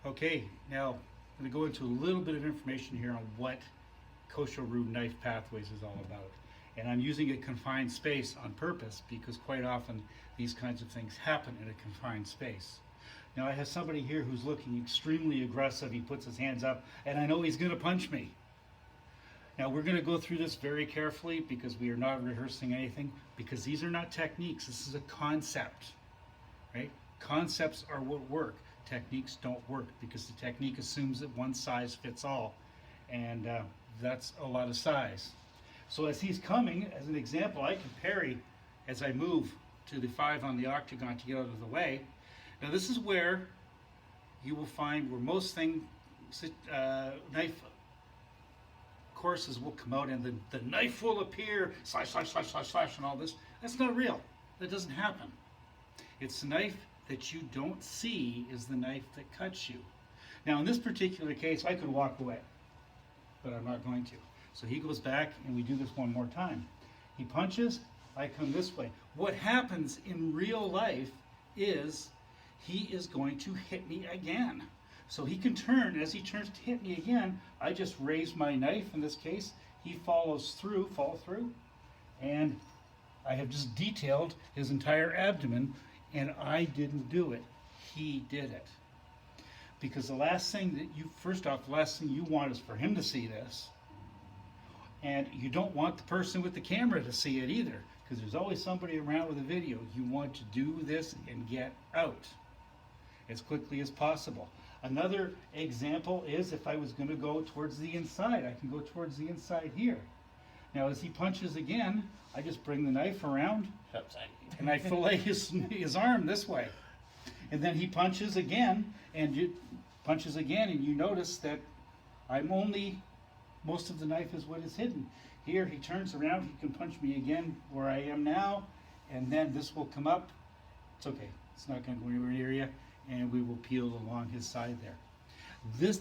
Okay, now I'm going to go into a little bit of information here on what Kosho Ryu knife pathways is all about. And I'm using a confined space on purpose because quite often these kinds of things happen in a confined space. Now I have somebody here who's looking extremely aggressive. He puts his hands up and I know he's going to punch me. Now we're going to go through this very carefully because we are not rehearsing anything, because these are not techniques. This is a concept, right? Concepts are what work. Techniques don't work because the technique assumes that one size fits all, and that's a lot of size. So as he's coming, as an example, I can parry as I move to the 5 on the octagon to get out of the way. Now this is where you will find where most knife courses will come out and the knife will appear, slash, slash, slash, slash, slash, and all this. That's not real. That doesn't happen. It's the knife that you don't see is the knife that cuts you. Now in this particular case, I could walk away, but I'm not going to. So he goes back and we do this one more time. He punches, I come this way. What happens in real life is he is going to hit me again. So he can turn. As he turns to hit me again, I just raise my knife. In this case, he fall through, and I have just detailed his entire abdomen, and I didn't do it. He did it. Because the last thing you want is for him to see this, and you don't want the person with the camera to see it either, because there's always somebody around with a video. You want to do this and get out as quickly as possible. Another example is if I was going to go towards the inside, I can go towards the inside here. Now as he punches again, I just bring the knife around and I fillet his arm this way. And then he punches again and you notice that most of the knife is what is hidden. Here he turns around, he can punch me again where I am now, and then this will come up. It's okay, it's not going to go anywhere near you, and we will peel along his side there.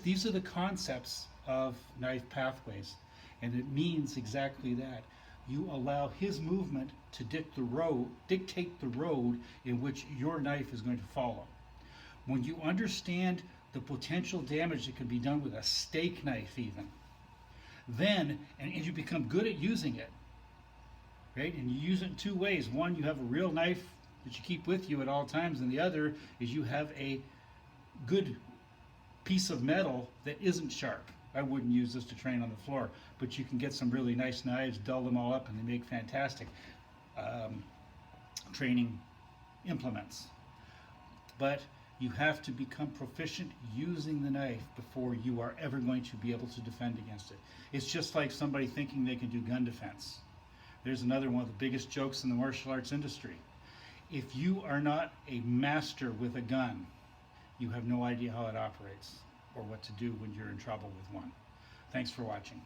These are the concepts of knife pathways, and it means exactly that. You allow his movement to dictate the road in which your knife is going to follow. When you understand the potential damage that can be done with a steak knife even, then, and you become good at using it, right? And you use it in two ways. One, you have a real knife that you keep with you at all times, and the other is you have a good piece of metal that isn't sharp. I wouldn't use this to train on the floor, but you can get some really nice knives, dull them all up, and they make fantastic training implements. But you have to become proficient using the knife before you are ever going to be able to defend against it. It's just like somebody thinking they can do gun defense. There's another one of the biggest jokes in the martial arts industry. If you are not a master with a gun, you have no idea how it operates or what to do when you're in trouble with one. Thanks for watching.